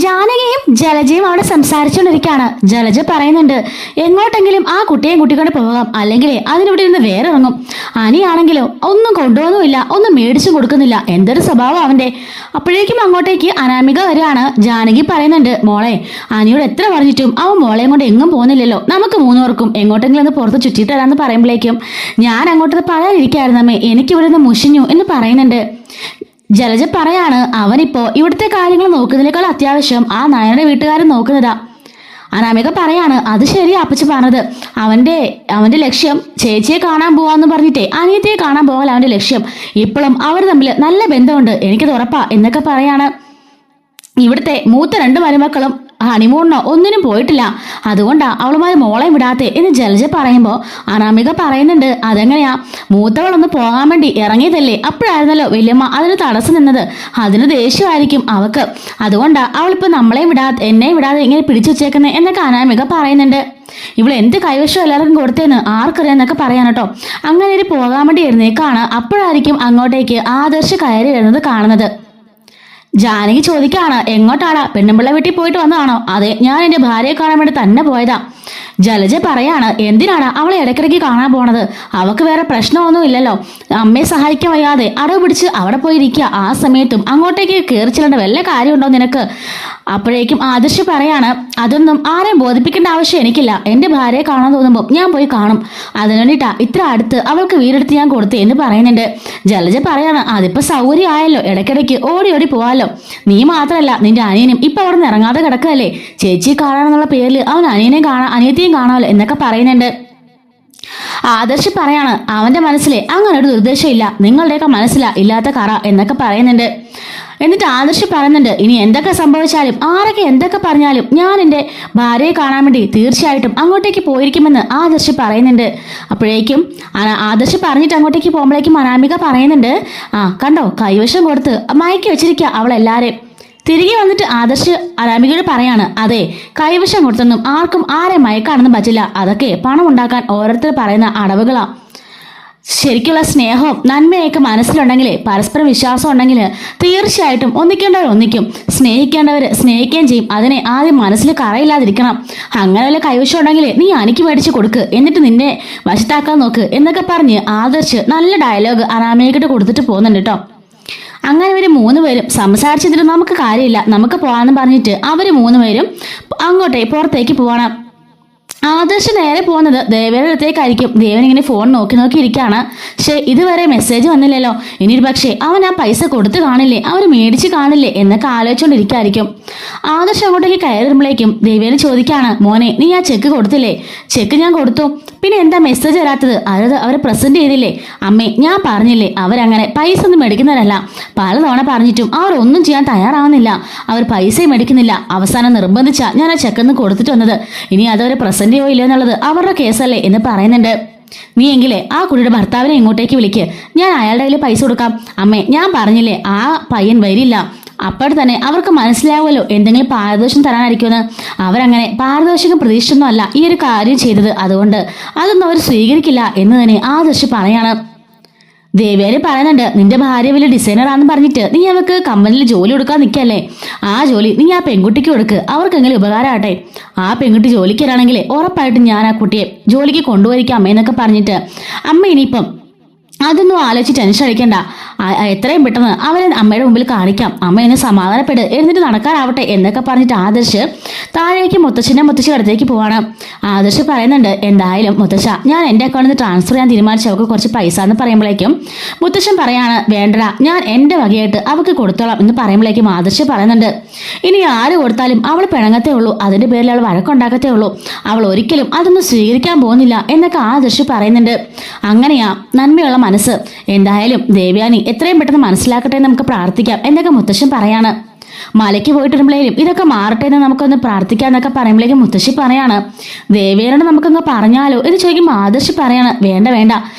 ജാനകിയും ജലജയും അവിടെ സംസാരിച്ചുകൊണ്ടിരിക്കുകയാണ്. ജലജ പറയുന്നുണ്ട്, എങ്ങോട്ടെങ്കിലും ആ കുട്ടിയെ കൂട്ടിക്കൊണ്ട് പോകാം, അല്ലെങ്കിൽ അതിനിവിടെ ഇരുന്ന് വേറെ ഇറങ്ങും. അനിയാണെങ്കിലോ ഒന്നും കൊണ്ടുപോകുന്നുമില്ല, ഒന്നും മേടിച്ചു കൊടുക്കുന്നില്ല. എന്തൊരു സ്വഭാവം അവന്റെ. അപ്പോഴേക്കും അങ്ങോട്ടേക്ക് അനാമിക വരികയാണ്. ജാനകി പറയുന്നുണ്ട്, മോളെ അനിയോട് എത്ര പറഞ്ഞിട്ടും അവൻ മോളെയും കൊണ്ട് എങ്ങും പോകുന്നില്ലല്ലോ, നമുക്ക് മൂന്നുപേർക്കും എങ്ങോട്ടെങ്കിലും ഒന്ന് പുറത്ത് ചുറ്റിത്തരാന്ന് പറയുമ്പോഴേക്കും ഞാൻ അങ്ങോട്ട് പറയാനിരിക്കായിരുന്നു അമ്മേ, എനിക്കിവിടെ നിന്ന് മുഷിഞ്ഞു എന്ന് പറയുന്നുണ്ട്. ജലജ പറയാണ്, അവനിപ്പോ ഇവിടുത്തെ കാര്യങ്ങൾ നോക്കുന്നതിനേക്കാൾ അത്യാവശ്യം ആ നായരുടെ വീട്ടുകാരൻ നോക്കുന്നതാ. അനാമിക പറയാണ്, അത് ശരിയാ അപ്പച്ചി പറഞ്ഞത്. അവന്റെ ലക്ഷ്യം ചേച്ചിയെ കാണാൻ പോവാന്ന് പറഞ്ഞിട്ടേ അനിയത്തിയെ കാണാൻ പോകാൻ അവന്റെ ലക്ഷ്യം. ഇപ്പോഴും അവർ തമ്മിൽ നല്ല ബന്ധമുണ്ട്, എനിക്കത് ഉറപ്പാ എന്നൊക്കെ പറയാണ്. ഇവിടുത്തെ മൂത്ത രണ്ട് മരുമക്കളും ഹണിമൂണിനോ ഒന്നിനും പോയിട്ടില്ല, അതുകൊണ്ടാ അവളുമാര് മോളെ വിടാത്തെ എന്ന് ജലജ പറയുമ്പോ അനാമിക പറയുന്നുണ്ട്, അതെങ്ങനെയാ, മൂത്തവളൊന്ന് പോകാൻ വേണ്ടി ഇറങ്ങിയതല്ലേ, അപ്പോഴായിരുന്നല്ലോ വല്യമ്മ അതിന് തടസ്സം നിന്നത്. അതിന് ദേഷ്യമായിരിക്കും അവക്ക്, അതുകൊണ്ടാ അവളിപ്പോ എന്നെ വിടാതെ ഇങ്ങനെ പിടിച്ചു വെച്ചേക്കുന്നേ എന്നൊക്കെ അനാമിക പറയുന്നുണ്ട്. ഇവിടെ എന്ത് കൈവശം എല്ലാവർക്കും കൊടുത്തേന്ന് ആർക്കറിയാന്നൊക്കെ പറയാൻ കേട്ടോ. അങ്ങനെ ഒരു പോകാൻ വേണ്ടി എഴുന്നേക്കാണ്. അപ്പോഴായിരിക്കും അങ്ങോട്ടേക്ക് ആദർശ് കയറി വരുന്നത് കാണുന്നത്. ജാനകി ചോദിക്കാണ്, എങ്ങോട്ടാടാ, പെണ്ണുമ്പിള്ള വീട്ടിൽ പോയിട്ട് വന്നതാണോ? അതെ, ഞാൻ എന്റെ ഭാര്യയെ കാണാൻ വേണ്ടി തന്നെ പോയതാ. ജലജ പറയാണ്, എന്തിനാടാ അവളെ ഇടയ്ക്കിടയ്ക്ക് കാണാൻ പോണത്? അവക്ക് വേറെ പ്രശ്നമൊന്നും ഇല്ലല്ലോ, അമ്മയെ സഹായിക്കാൻ വയ്യാതെ അടവ് പിടിച്ച് അവിടെ പോയിരിക്കുക. ആ സമയത്തും അങ്ങോട്ടേക്ക് കയറി ചെല്ലേണ്ട വല്ല കാര്യമുണ്ടോ നിനക്ക്? അപ്പോഴേക്കും ആദർശ് പറയാണ്, അതൊന്നും ആരെയും ബോധിപ്പിക്കേണ്ട ആവശ്യം എനിക്കില്ല. എന്റെ ഭാര്യയെ കാണാൻ തോന്നുമ്പോൾ ഞാൻ പോയി കാണും, അതിനു വേണ്ടിയിട്ടാ ഇത്ര അടുത്ത് അവൾക്ക് വീടെടുത്ത് ഞാൻ കൊടുത്തേ എന്ന് പറയുന്നുണ്ട്. ജലജ പറയാണ്, അതിപ്പോ സൗകര്യമായല്ലോ, ഇടയ്ക്കിടയ്ക്ക് ഓടി ഓടി പോവാലോ. നീ മാത്രമല്ല നിന്റെ അനിയനും ഇപ്പൊ അവിടെ നിന്ന് ഇറങ്ങാതെ കിടക്കുകയല്ലേ, ചേച്ചി കാണാനെന്നുള്ള പേരിൽ അവൻ അനിയത്തിയും കാണാമല്ലോ എന്നൊക്കെ പറയുന്നുണ്ട്. ആദർശ് പറയാണ്, അവന്റെ മനസ്സിലെ അങ്ങനെ ഒരു ദുർദ്ദേശം ഇല്ല, നിങ്ങളുടെയൊക്കെ മനസ്സിലാ ഇല്ലാത്ത കറ എന്നൊക്കെ പറയുന്നുണ്ട്. എന്നിട്ട് ആദർശ് പറയുന്നുണ്ട്, ഇനി എന്തൊക്കെ സംഭവിച്ചാലും ആരൊക്കെ എന്തൊക്കെ പറഞ്ഞാലും ഞാൻ എൻ്റെ ഭാര്യയെ കാണാൻ വേണ്ടി തീർച്ചയായിട്ടും അങ്ങോട്ടേക്ക് പോയിരിക്കുമെന്ന് ആദർശ് പറയുന്നുണ്ട്. അപ്പോഴേക്കും ആദർശ് പറഞ്ഞിട്ട് അങ്ങോട്ടേക്ക് പോകുമ്പോഴേക്കും അനാമിക പറയുന്നുണ്ട്, കണ്ടോ കൈവശം കൊടുത്ത് മയക്കി വെച്ചിരിക്കുക അവളെല്ലാരെയും. തിരികെ വന്നിട്ട് ആദർശ് അനാമികയോട് പറയാണ്, അതെ, കൈവശം കൊടുത്തൊന്നും ആർക്കും ആരെ മയക്കാണെന്നും പറ്റില്ല, അതൊക്കെ പണം ഉണ്ടാക്കാൻ ഓരോരുത്തർ പറയുന്ന അടവുകളാ. ശരിക്കുള്ള സ്നേഹവും നന്മയൊക്കെ മനസ്സിലുണ്ടെങ്കിൽ, പരസ്പരം വിശ്വാസം ഉണ്ടെങ്കിൽ തീർച്ചയായിട്ടും ഒന്നിക്കേണ്ടവർ ഒന്നിക്കും, സ്നേഹിക്കേണ്ടവർ സ്നേഹിക്കുകയും ചെയ്യും. അതിനെ ആദ്യം മനസ്സിൽ കറയില്ലാതിരിക്കണം. അങ്ങനെ വല്ല കൈവശം ഉണ്ടെങ്കിൽ നീ അനിക്ക് മേടിച്ച് കൊടുക്ക്, എന്നിട്ട് നിന്നെ വശത്താക്കാൻ നോക്ക് എന്നൊക്കെ പറഞ്ഞ് ആദർശ് നല്ല ഡയലോഗ് അനാമികയ്ക്കിട്ട് കൊടുത്തിട്ട് പോകുന്നുണ്ട് കേട്ടോ. അങ്ങനെ ഇവര് മൂന്നുപേരും സംസാരിച്ചതിന് നമുക്ക് കാര്യമില്ല, നമുക്ക് പോകാമെന്ന് പറഞ്ഞിട്ട് അവര് മൂന്നുപേരും പുറത്തേക്ക് പോകണം. ആദർശ് നേരെ പോകുന്നത് ദേവയുടെ അടുത്തേക്കായിരിക്കും. ദേവൻ ഇങ്ങനെ ഫോൺ നോക്കി ഇരിക്കുകയാണ്. പക്ഷെ ഇതുവരെ മെസ്സേജ് വന്നില്ലല്ലോ, ഇനി ഒരു പക്ഷേ അവൻ ആ പൈസ കൊടുത്ത് കാണില്ലേ, അവര് മേടിച്ച് കാണില്ലേ എന്നൊക്കെ ആലോചിച്ചുകൊണ്ടിരിക്കായിരിക്കും. ആദർശ് അങ്ങോട്ടേക്ക് കയറി വരുമ്പോഴേക്കും ദേവേനെ ചോദിക്കാണ്, മോനെ നീ ആ ചെക്ക് കൊടുത്തില്ലേ? ചെക്ക് ഞാൻ കൊടുത്തു, പിന്നെ എന്താ മെസ്സേജ് വരാത്തത്? അത് അവർ പ്രസന്റ് ചെയ്തില്ലേ? അമ്മേ ഞാൻ പറഞ്ഞില്ലേ, അവരങ്ങനെ പൈസ ഒന്നും മേടിക്കുന്നവരല്ല. പലതവണ പറഞ്ഞിട്ടും അവർ ഒന്നും ചെയ്യാൻ തയ്യാറാവുന്നില്ല, അവർ പൈസയും മേടിക്കുന്നില്ല. അവസാനം നിർബന്ധിച്ചാ ഞാൻ ആ ചെക്കൊന്ന് കൊടുത്തിട്ട് വന്നത്. ഇനി അതവരെ പ്രസന്റ് ചെയ്യോ ഇല്ലയോ എന്നുള്ളത് അവരുടെ കേസല്ലേ എന്ന് പറയുന്നുണ്ട്. നീ എങ്കിലേ ആ കുട്ടിയുടെ ഭർത്താവിനെ ഇങ്ങോട്ടേക്ക് വിളിക്ക്, ഞാൻ അയാളുടെ കയ്യിൽ പൈസ കൊടുക്കാം. അമ്മേ ഞാൻ പറഞ്ഞില്ലേ ആ പയ്യൻ വരില്ല. അപ്പോൾ തന്നെ അവർക്ക് മനസ്സിലാവുമല്ലോ എന്തെങ്കിലും പാരിതോഷികം തരാനായിരിക്കുമെന്ന്. അവരങ്ങനെ പാരിതോഷികം പ്രതീക്ഷിച്ചൊന്നും അല്ല ഈ ഒരു കാര്യം ചെയ്തത്, അതുകൊണ്ട് അതൊന്നും അവർ സ്വീകരിക്കില്ല എന്ന് തന്നെ ആദർശ് പറയാണ്. ദേവേര് പറയുന്നുണ്ട്, നിന്റെ ഭാര്യ വലിയ ഡിസൈനറാന്ന് പറഞ്ഞിട്ട് നീ അവർക്ക് കമ്പനിയിൽ ജോലി കൊടുക്കാൻ നിൽക്കല്ലേ, ആ ജോലി നീ ആ പെൺകുട്ടിക്ക് കൊടുക്ക്, അവർക്കെങ്കിലും ഉപകാരമാട്ടെ. ആ പെൺകുട്ടി ജോലിക്കാരാണെങ്കിൽ ഉറപ്പായിട്ടും ഞാൻ ആ കുട്ടിയെ ജോലിക്ക് കൊണ്ടുപോയിരിക്കാം അമ്മയെന്നൊക്കെ പറഞ്ഞിട്ട് അമ്മ ഇനിയിപ്പം അതൊന്നും ആലോചിച്ച് ടെൻഷൻ അടിക്കണ്ട, എത്രയും പെട്ടെന്ന് അവനെ അമ്മയുടെ മുമ്പിൽ കാണിക്കാം, അമ്മ എന്നെ സമാധാനപ്പെട്, എന്നിട്ട് നടക്കാനാവട്ടെ എന്നൊക്കെ പറഞ്ഞിട്ട് ആദർശ് താഴേക്ക് മുത്തശ്ശി അടുത്തേക്ക് പോവാണ്. ആദർശ് പറയുന്നുണ്ട്, എന്തായാലും മുത്തശ്ശ ഞാൻ എൻ്റെ അക്കൗണ്ടിൽ നിന്ന് ട്രാൻസ്ഫർ ചെയ്യാൻ തീരുമാനിച്ചു അവർക്ക് കുറച്ച് പൈസ എന്ന് പറയുമ്പോഴേക്കും മുത്തശ്ശൻ പറയാണ്, വേണ്ടടാ ഞാൻ എൻ്റെ വകയായിട്ട് അവൾക്ക് കൊടുത്തോളാം എന്ന് പറയുമ്പോഴേക്കും ആദർശ് പറയുന്നുണ്ട്, ഇനി ആര് കൊടുത്താലും അവൾ പിണങ്ങത്തേ ഉള്ളൂ, അതിന്റെ പേരിൽ അവൾ വഴക്കുണ്ടാക്കത്തേ ഉള്ളൂ, അവൾ ഒരിക്കലും അതൊന്നും സ്വീകരിക്കാൻ പോകുന്നില്ല എന്നൊക്കെ ആദർശ് പറയുന്നുണ്ട്. അങ്ങനെയാ നന്മയുള്ള മനസ്സ്. എന്തായാലും ദേവയാനി എത്രയും പെട്ടെന്ന് മനസ്സിലാക്കട്ടെ എന്ന് നമുക്ക് പ്രാർത്ഥിക്കാം എന്നൊക്കെ മുത്തശ്ശൻ പറയാണ്. മലയ്ക്ക് പോയിട്ടിരുമ്പോഴേലും ഇതൊക്കെ മാറട്ടെ എന്ന് നമുക്കൊന്ന് പ്രാർത്ഥിക്കാം എന്നൊക്കെ പറയുമ്പോഴേക്കും മുത്തശ്ശി പറയാണ്, ദേവേനോട് നമുക്കങ്ങ് പറഞ്ഞാലോ എന്ന് ചോദിക്കുമ്പോൾ ആദർശ് പറയാണ്, വേണ്ട,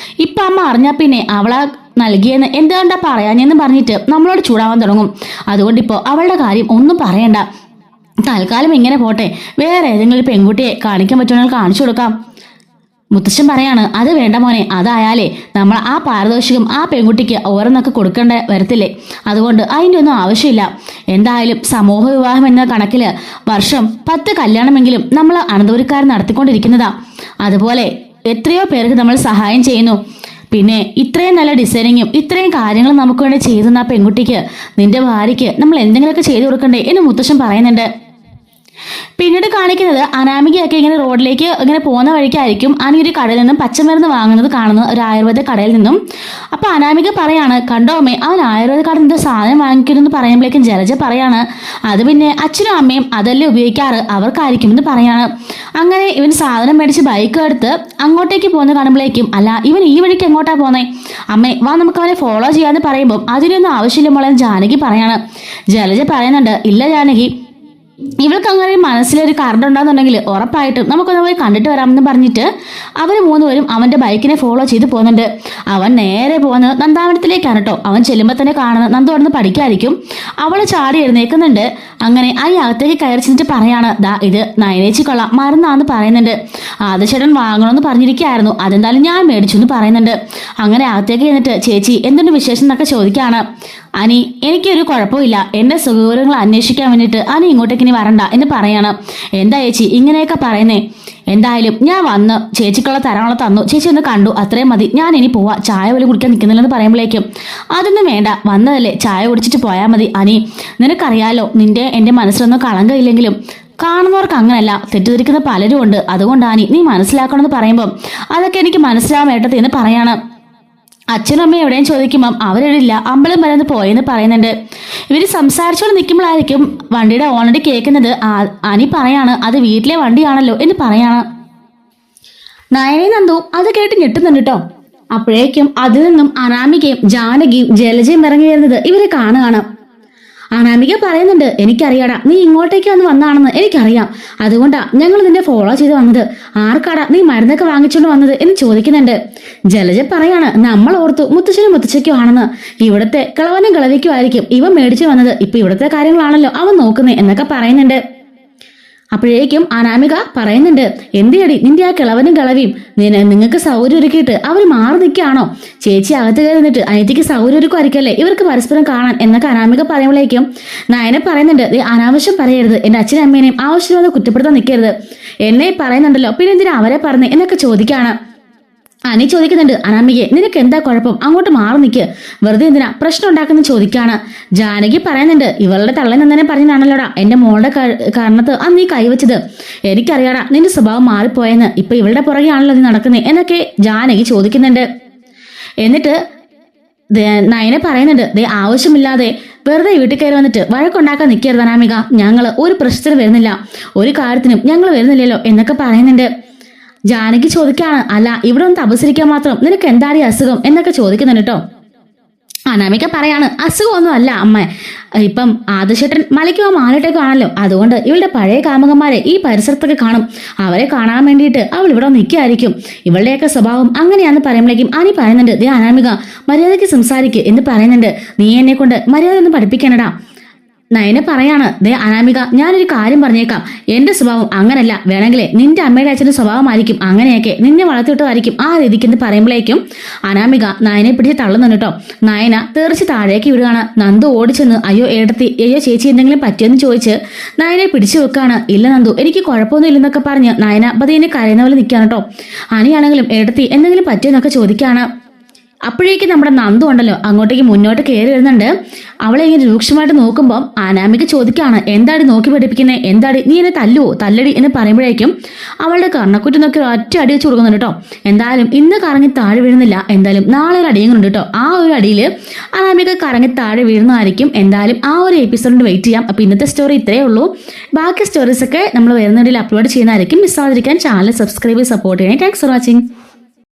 ഇപ്പൊ അമ്മ അറിഞ്ഞാ പിന്നെ അവളെ നൽകിയെന്ന് എന്താണ്ടാ പറയാഞ്ഞെന്ന് പറഞ്ഞിട്ട് നമ്മളോട് ചൂടാവാൻ തുടങ്ങും. അതുകൊണ്ട് ഇപ്പോ അവളുടെ കാര്യം ഒന്നും പറയണ്ട, തൽക്കാലം ഇങ്ങനെ പോട്ടെ, വേറെ ഏതെങ്കിലും പെൺകുട്ടിയെ കാണിക്കാൻ പറ്റുമെങ്കിൽ കാണിച്ചു കൊടുക്കാം. മുത്തശ്ശൻ പറയാണ്, അത് വേണ്ട മോനെ, അതായാലേ നമ്മൾ ആ പാരിതോഷികം ആ പെൺകുട്ടിക്ക് ഓരോന്നൊക്കെ കൊടുക്കേണ്ട വരത്തില്ലേ, അതുകൊണ്ട് അതിൻ്റെ ഒന്നും ആവശ്യമില്ല. എന്തായാലും സമൂഹ വിവാഹം എന്ന കണക്കില് വർഷം 10 കല്യാണമെങ്കിലും നമ്മൾ അനന്തപുരക്കാർ നടത്തിക്കൊണ്ടിരിക്കുന്നതാ. അതുപോലെ എത്രയോ പേർക്ക് നമ്മൾ സഹായം ചെയ്യുന്നു. പിന്നെ ഇത്രയും നല്ല ഡിസൈനിങ്ങും ഇത്രയും കാര്യങ്ങളും നമുക്ക് വേണ്ടി ചെയ്തുന്ന ആ പെൺകുട്ടിക്ക്, നിന്റെ ഭാര്യയ്ക്ക് നമ്മൾ എന്തെങ്കിലുമൊക്കെ ചെയ്തു കൊടുക്കണ്ടേ എന്ന് മുത്തശ്ശൻ പറയുന്നുണ്ട്. പിന്നീട് കാണിക്കുന്നത് അനാമികയൊക്കെ ഇങ്ങനെ റോഡിലേക്ക് ഇങ്ങനെ പോകുന്ന വഴിക്കായിരിക്കും അനി ഒരു കടയിൽ നിന്നും പച്ചമരുന്ന് വാങ്ങുന്നത് കാണുന്നത്, ഒരു ആയുർവേദ കടയിൽ നിന്നും. അപ്പൊ അനാമിക പറയാണ്, കണ്ടോ അമ്മേ, അവൻ ആയുർവേദ കടയിൽ നിന്ന് സാധനം വാങ്ങിക്കുന്നു പറയുമ്പോഴേക്കും ജലജ പറയാണ്, അത് പിന്നെ അച്ഛനും അമ്മയും അതല്ലേ ഉപയോഗിക്കാറ്, അവർക്കായിരിക്കും എന്ന് പറയാണ്. അങ്ങനെ ഇവൻ സാധനം മേടിച്ച് ബൈക്ക് എടുത്ത് അങ്ങോട്ടേക്ക് പോകുന്ന കാണുമ്പോഴേക്കും, അല്ല ഇവൻ ഈ വഴിക്ക് എങ്ങോട്ടാ പോന്നേ, അമ്മേ വാ നമുക്ക് അവനെ ഫോളോ ചെയ്യാന്ന് പറയുമ്പോൾ അതിനൊന്നും ആവശ്യമില്ല മോളെ ജാനകി പറയാണ്. ജലജ പറയുന്നുണ്ട്, ഇല്ല ജാനകി, ഇവൾക്ക് അങ്ങനെ മനസ്സിലൊരു കറണ്ട് ഉണ്ടാകുന്നുണ്ടെങ്കിൽ ഉറപ്പായിട്ടും നമുക്കൊന്ന് പോയി കണ്ടിട്ട് വരാമെന്ന് പറഞ്ഞിട്ട് അവർ 3 പേരും അവന്റെ ബൈക്കിനെ ഫോളോ ചെയ്ത് പോകുന്നുണ്ട്. അവൻ നേരെ പോകുന്നത് നന്ദാവനത്തിലേക്കാണ് കേട്ടോ. അവൻ ചെല്ലുമ്പോൾ തന്നെ കാണുന്നത് നന്ദു അവിടെ നിന്ന് പഠിക്കായിരിക്കും. അവള് ചാടി എഴുന്നേക്കുന്നുണ്ട്. അങ്ങനെ ആ അകത്തേക്ക് കയറി ചെന്നിട്ട് പറയാണ്, ദാ ഇത് നയനേച്ചി കൊള്ളാം, മരുന്നാന്ന് പറയുന്നുണ്ട്, ആദ്യചേട്ടൻ വാങ്ങണമെന്ന് പറഞ്ഞിരിക്കുകയായിരുന്നു, അതെന്തായാലും ഞാൻ മേടിച്ചു എന്ന് പറയുന്നുണ്ട്. അങ്ങനെ അകത്തേക്ക് ചെന്നിട്ട് ചേച്ചി എന്തുണ്ട് വിശേഷം എന്നൊക്കെ ചോദിക്കുകയാണ്. അനി എനിക്കൊരു കുഴപ്പമില്ല, എന്റെ സുഖവിവരങ്ങൾ അന്വേഷിക്കാൻ വേണ്ടിയിട്ട് അനി ഇങ്ങോട്ടേക്ക് ഇനി വരണ്ട എന്ന് പറയാണ്. എന്താ ചേച്ചി ഇങ്ങനെയൊക്കെ പറയുന്നേ, എന്തായാലും ഞാൻ വന്ന് ചേച്ചിക്കുള്ള തരാനുള്ള തന്നു, ചേച്ചി ഒന്ന് കണ്ടു, അത്രയും മതി, ഞാൻ ഇനി പോവാ, ചായ പോലും കുടിക്കാൻ നിൽക്കുന്നില്ലെന്ന് പറയുമ്പോഴേക്കും, അതൊന്നും വേണ്ട, വന്നതല്ലേ ചായ കുടിച്ചിട്ട് പോയാൽ മതി. അനി നിനക്കറിയാലോ നിന്റെ എന്റെ മനസ്സിലൊന്നും കളങ്കമില്ലെങ്കിലും കാണുന്നവർക്ക് അങ്ങനല്ല, തെറ്റിദ്ധരിക്കുന്ന പലരും ഉണ്ട്, അതുകൊണ്ടാണ് നീ മനസ്സിലാക്കണമെന്ന് പറയുമ്പോൾ അതൊക്കെ എനിക്ക് മനസ്സിലാവാൻ വേണ്ടത് എന്ന് പറയാണ്. അച്ഛനും അമ്മയും എവിടെയും ചോദിക്കുമ്പം അവരെവിടില്ല, അമ്പലം വരെ പോയെന്ന് പറയുന്നുണ്ട്. ഇവര് സംസാരിച്ചോണ്ട് നിൽക്കുമ്പോഴായിരിക്കും വണ്ടിയുടെ ഓൾറെഡി കേൾക്കുന്നത്. അനി പറയാണ്, അത് വീട്ടിലെ വണ്ടിയാണല്ലോ എന്ന് പറയാണ്. നയനയും നന്ദു അത് കേട്ട് ഞെട്ടുന്നുണ്ട് കേട്ടോ. അപ്പോഴേക്കും അതിൽ നിന്നും അനാമികയും ജാനകിയും ജലജയും ഇറങ്ങി വരുന്നത് ഇവരെ കാണുകയാണ്. അനാമിക പറയുന്നുണ്ട്, എനിക്കറിയാടാ നീ ഇങ്ങോട്ടേക്ക് വന്നാണെന്ന് എനിക്കറിയാം, അതുകൊണ്ടാ ഞങ്ങൾ നിന്നെ ഫോളോ ചെയ്ത് വന്നത്, ആർക്കാടാ നീ മരുന്നൊക്കെ വാങ്ങിച്ചോണ്ട് വന്നത് എന്ന് ചോദിക്കുന്നുണ്ട്. ജലജ പറയാണ്, നമ്മൾ ഓർത്തു മുത്തച്ഛനും മുത്തച്ഛയ്ക്കും ആണെന്ന്, ഇവിടുത്തെ കിളവനും കിളവിക്കും ആയിരിക്കും ഇവൻ മേടിച്ചു വന്നത്, ഇപ്പൊ ഇവിടുത്തെ കാര്യങ്ങളാണല്ലോ അവൻ നോക്കുന്നേ എന്നൊക്കെ പറയുന്നുണ്ട്. അപ്പോഴേക്കും അനാമിക പറയുന്നുണ്ട്, എന്തിയടി നിന്റെ ആ കിളവനും കിളവിയും നിങ്ങൾക്ക് സൗകര്യം ഒരുക്കിയിട്ട് അവർ മാറി നിൽക്കുകയാണോ, ചേച്ചി അകത്ത് കയറി നിന്നിട്ട് അനിയത്തിക്ക് സൗകര്യം ഒരുക്കുമായിരിക്കല്ലേ ഇവർക്ക് പരസ്പരം കാണാൻ എന്നൊക്കെ അനാമിക പറയുമ്പോഴേക്കും നയനെ പറയുന്നുണ്ട്, അനാവശ്യം പറയരുത്, എന്റെ അച്ഛനും അമ്മേനെയും ആവശ്യമില്ലാതെ കുറ്റപ്പെടുത്താൻ നിൽക്കരുത്, എന്നെ പറയുന്നുണ്ടല്ലോ പിന്നെ എന്തിനാ അവരെ പറഞ്ഞേ എന്നൊക്കെ ചോദിക്കുകയാണ്. അനി ചോദിക്കുന്നുണ്ട്, അനാമികയെ നിനക്ക് എന്താ കുഴപ്പം, അങ്ങോട്ട് മാറി നിൽക്ക്, വെറുതെ എന്തിനാ പ്രശ്നം ഉണ്ടാക്കുന്ന ചോദിക്കാണ്. ജാനകി പറയുന്നുണ്ട്, ഇവളുടെ തള്ളൻ തന്നെ പറഞ്ഞാണല്ലോടാ എന്റെ മോളുടെ കാരണത്ത് അന്ന് നീ കൈവച്ചത്, എനിക്കറിയാടാ നിന്റെ സ്വഭാവം മാറിപ്പോയെന്ന്, ഇപ്പൊ ഇവളുടെ പുറകെ ആണല്ലോ നീ നടക്കുന്നേ എന്നൊക്കെ ജാനകി ചോദിക്കുന്നുണ്ട്. എന്നിട്ട് നയനെ പറയുന്നുണ്ട്, ദേ ആവശ്യമില്ലാതെ വെറുതെ വീട്ടിൽ കയറി വന്നിട്ട് വഴക്കുണ്ടാക്കാൻ നിൽക്കരുത് അനാമിക, ഞങ്ങൾ ഒരു പ്രശ്നത്തിന് വരുന്നില്ല, ഒരു കാര്യത്തിനും ഞങ്ങൾ വരുന്നില്ലല്ലോ എന്നൊക്കെ പറയുന്നുണ്ട്. ജാനകി ചോദിക്കാണ്, അല്ല ഇവിടെ ഒന്ന് തപസരിക്കാൻ മാത്രം നിനക്ക് എന്താടി അസുഖം എന്നൊക്കെ ചോദിക്കുന്നുണ്ട് കേട്ടോ. അനാമിക പറയാണ്, അസുഖമൊന്നും അല്ല അമ്മ, ഇപ്പം ആദിശേട്ടൻ മലയ്ക്കോ മാലട്ടേക്കോ ആണല്ലോ, അതുകൊണ്ട് ഇവളുടെ പഴയ കാമുകന്മാരെ ഈ പരിസരത്തൊക്കെ കാണും, അവരെ കാണാൻ വേണ്ടിയിട്ട് അവൾ ഇവിടെ നിൽക്കുകയായിരിക്കും, ഇവളുടെയൊക്കെ സ്വഭാവം അങ്ങനെയാന്ന് പറയുമ്പോഴേക്കും അനി പറയുന്നുണ്ട്, ദേ അനാമിക മര്യാദയ്ക്ക് സംസാരിക്കുക എന്ന് പറയുന്നുണ്ട്, നീ എന്നെ കൊണ്ട് മര്യാദ ഒന്നും പഠിപ്പിക്കണടാ. നയനെ പറയാണ്, ദേ അനാമിക ഞാനൊരു കാര്യം പറഞ്ഞേക്കാം, എന്റെ സ്വഭാവം അങ്ങനല്ല, വേണമെങ്കിലേ നിന്റെ അമ്മയുടെ അച്ഛന്റെ സ്വഭാവമായിരിക്കും അങ്ങനെയൊക്കെ, നിന്നെ വളർത്തിയിട്ടായിരിക്കും ആ രീതിക്ക് എന്ന് പറയുമ്പോഴേക്കും അനാമിക നയനെ പിടിച്ച് തള്ളുന്നുണ്ട് കേട്ടോ. നയന തെറിച്ച് താഴേക്ക് വിടുകയാണ്. നന്ദു ഓടിച്ചെന്ന്, അയ്യോ ഏടത്തി, അയ്യോ ചേച്ചി എന്തെങ്കിലും പറ്റിയെന്ന് ചോദിച്ച് നയനെ പിടിച്ചു വെക്കാണ്. ഇല്ല നന്ദു എനിക്ക് കുഴപ്പമൊന്നും ഇല്ലെന്നൊക്കെ പറഞ്ഞ് നയന പതിയെ കരയുന്ന പോലെ നിൽക്കുകയാണ് കേട്ടോ. അനിയാണെങ്കിലും ഏടത്തി എന്തെങ്കിലും പറ്റിയെന്നൊക്കെ ചോദിക്കുകയാണ്. അപ്പോഴേക്കും നമ്മുടെ നന്ദു ഉണ്ടല്ലോ അങ്ങോട്ടേക്ക് മുന്നോട്ട് കയറി വരുന്നുണ്ട്. അവളെ ഇങ്ങനെ രൂക്ഷമായിട്ട് നോക്കുമ്പോൾ അനാമിക ചോദിക്കുകയാണ്, എന്താടി നോക്കി പഠിപ്പിക്കുന്നത്, എന്താടി നീ എന്നെ തല്ലുവോ, തല്ലടി എന്ന് പറയുമ്പോഴേക്കും അവളുടെ കർണക്കുറ്റി നോക്കി ഒറ്റ അടി വെച്ച് കൊടുക്കുന്നുണ്ട് കേട്ടോ. എന്തായാലും ഇന്ന് കറങ്ങി താഴെ വീഴുന്നില്ല, എന്തായാലും നാളെ ഒരു അടിയും ഉണ്ട് കേട്ടോ. ആ ഒരു അടിയിൽ അനാമിക കറങ്ങി താഴെ വീഴുന്നതായിരിക്കും. എന്തായാലും ആ ഒരു എപ്പിസോഡിന് വെയിറ്റ് ചെയ്യാം. അപ്പൊ ഇന്നത്തെ സ്റ്റോറി ഇത്രയേ ഉള്ളൂ. ബാക്കി സ്റ്റോറീസ് ഒക്കെ നമ്മൾ വരുന്നതിൽ അപ്ലോഡ് ചെയ്യുന്നതായിരിക്കും. മിസ്സാതിരിക്കാൻ ചാനൽ സബ്സ്ക്രൈബ് ചെയ്ത് സപ്പോർട്ട് ചെയ്യണേ. Thanks for watching.